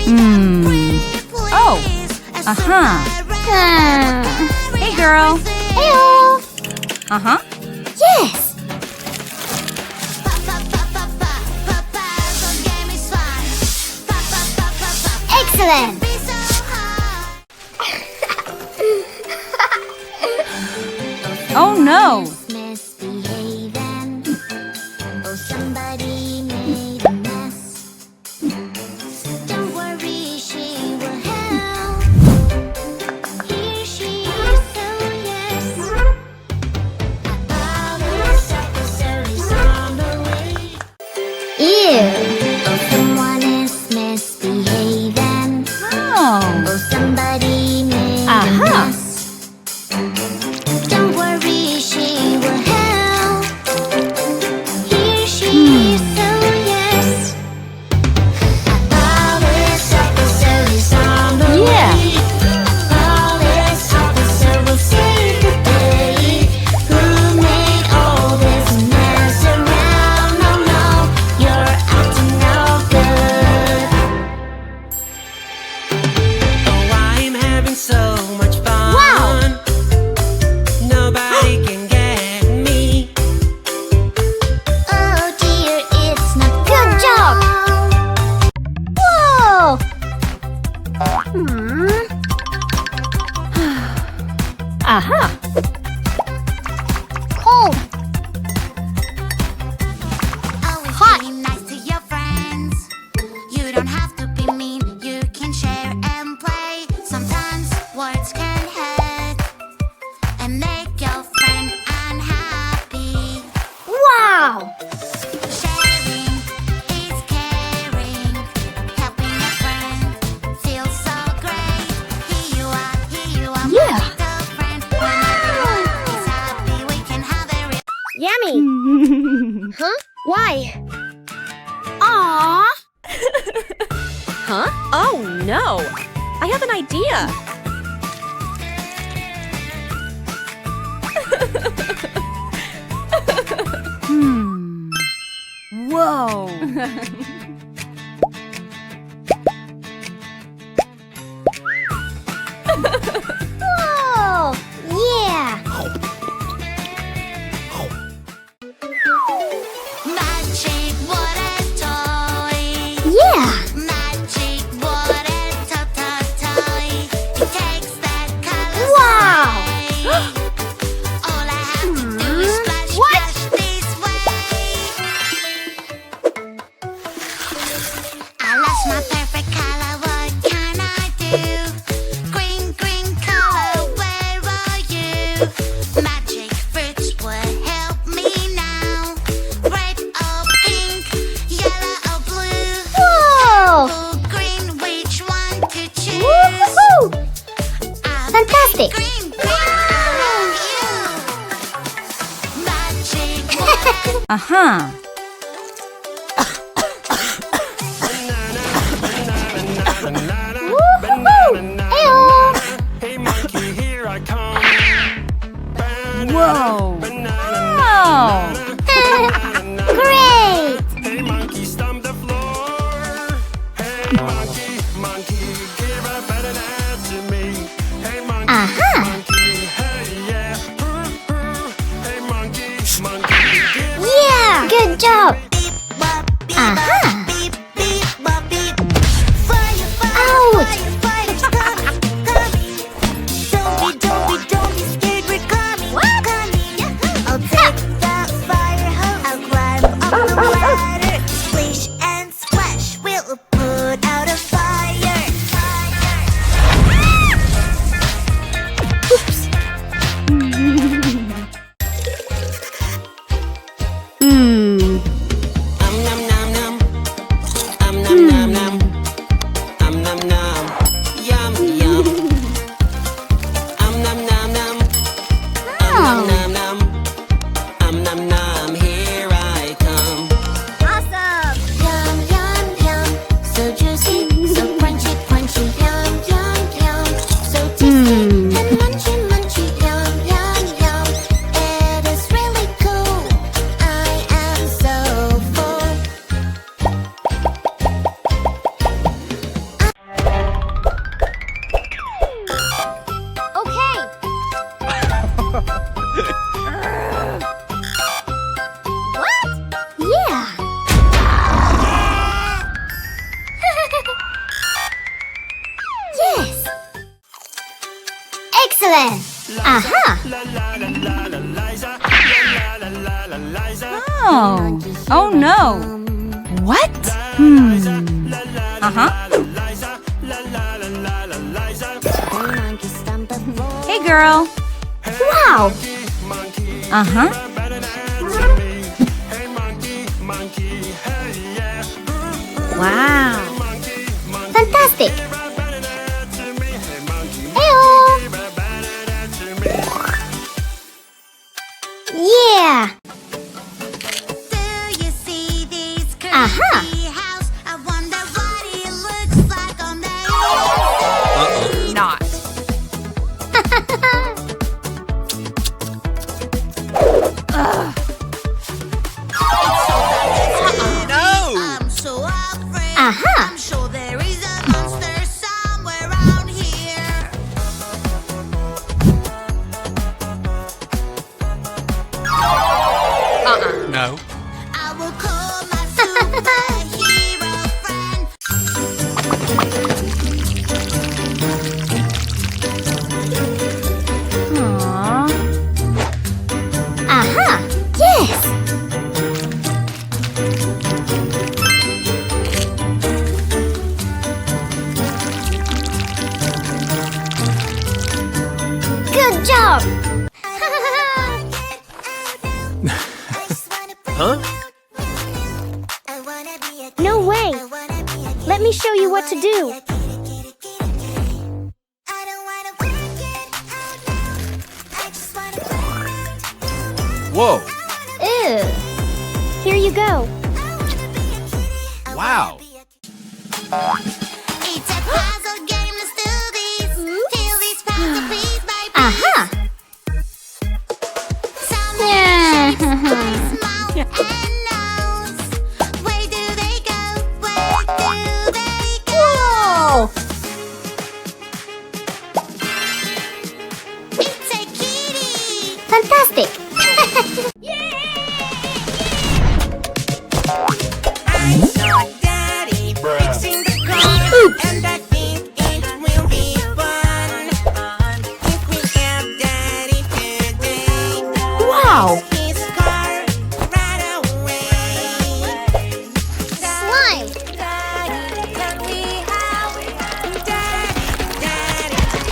Oh. Hey, girl. Heyo. Yes. Excellent. Oh, no. Misbehaving. Oh, somebody made a mess. Don't worry, she will help. Here she is, so yes. Our officer is on the way. Ew. Oh, someone is misbehaving. Oh. Oh, somebody made a mess. Don't worry, she will help. Here she is, so yes. Police officer is on the way. Police officer will save the day. Who made all this mess around? No, no, you're acting no good. Oh, I'm having so much fun. Wow. Nobody can get me. Oh dear, it's not good job. Whoa. Cold. Hot. Be nice to your friends. You don't have to be mean. You can share and play. Sometimes words can hurt and make your friend unhappy. Wow. Sharing is caring. Helping a friend feels so great. Here you are, Yeah. my little friend. When everyone is happy, we can have a real. Yummy. Huh? Why? Aww. Huh? Oh no! I have an idea! Whoa. Whoa. Yeah. Magic water toy. Yeah. Magic water toy. It takes that color Wow. away. All I have to do is splash, What? splash this way. I lost my perfect color. What can I do? Green, green color. Where are you? Magic fruits will help me now. Red or pink, yellow or blue. Whoa. Apple, green, which one to choose? Woohoo. Apple, Fantastic. green, I love you. Magic water. Woohoo. Heyo. Hey monkey, here I come. Whoa. Oh. Great. Hey monkey, stomp the floor. Hey monkey, monkey, give a better dance to me. Hey monkey, monkey, hey yeah. Hey monkey, monkey, give Yeah. Good job. Aha. Beep, beep, bop, beep. Fire, fire, Ouch. fire, fire's coming, coming. Don't be scared, we're coming, coming. I'll take the fire hose, I'll climb up the ladder. Splish and splash, we'll put out a fire. Oops. Nom nom nom nom. Excellent! Aha! Oh. Oh no. What? Uh-huh. Hey, girl. Wow! Uh-huh. Wow. Fantastic! Eyo! Yeah! Do you see this Aha. curvy house? I wonder what it looks like on the inside. Not. I'm so afraid. Aha. I'm sure there is a monster somewhere around here. No. I will call my superhero friend. Aww. Aha! Yes! Good job! Huh? No way! Let me show you what to do. Whoa. Ew. Here you go. Wow. It's a puzzle game, let's do this. Till these puzzle piece by piece. Aha! Some Yeah. shapes, mouth and nose. Where do they go? Where do they go? Whoa! It's a kitty. Fantastic! I saw Daddy fixing the car, and I think it will be fun if we have Daddy today. Wow! His car right away. Slime! Daddy, can we help? Daddy,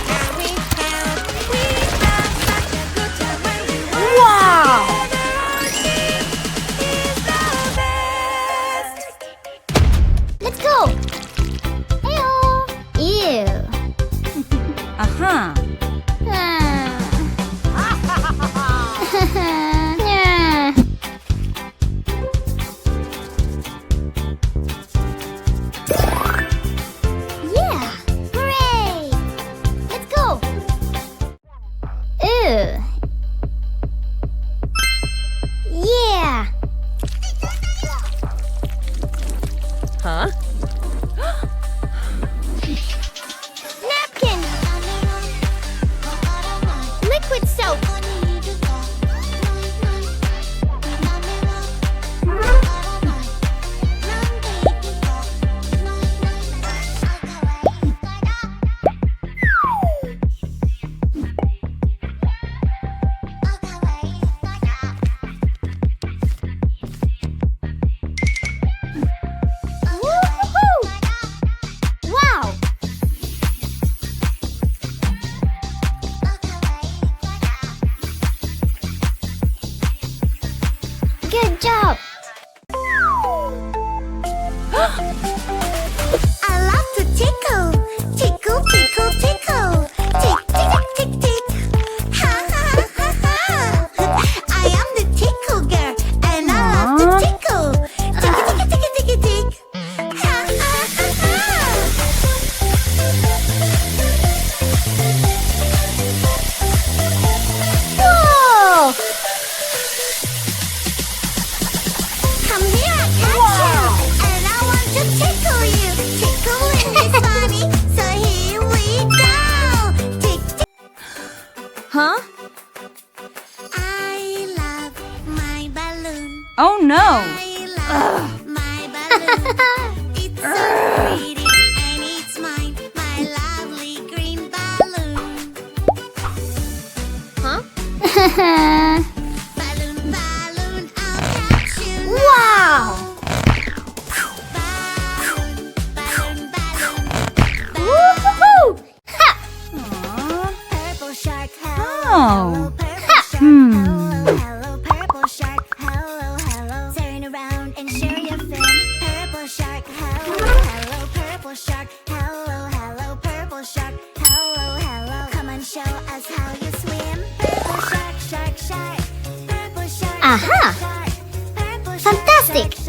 can we help? We have such a good time when we work Wow! together. Our team is the best. Let's go! Heyo! Ew! Uh-huh. Yeah. Yeah! Hooray! Let's go! Ew! Yeah! Huh? Napkin! Liquid soap! Woo-hoo-hoo! Wow! Good job! I love to tickle. Tickle, tickle, tickle. Tick, tick, tick, tick, tick. Ha, ha, ha, ha. I am the tickle girl, and I love to tickle. Tick, tick, tick, tick, tick, tick. Ha, ha, ha, ha. Whoa! Come here, I catch you, and I want to tickle you. Tickling is funny, so here we go. Tick, tick. Huh? I love my balloon. Oh no. I love my balloon. It's so pretty and it's mine, my lovely green balloon. Balloon, balloon, I'll catch you. Wow! Balloon, balloon, balloon. Woohoo! Ha! Purple shark, hello, Oh. hello, purple shark, hello, hello, purple shark, hello, hello. Turn around and show your fin. Purple shark, hello, hello, purple shark, hello, hello, purple shark, hello, hello. Come on, show us how you swim. Purple shark, shark, shark, purple shark, Aha! shark, purple shark, Fantastic! shark,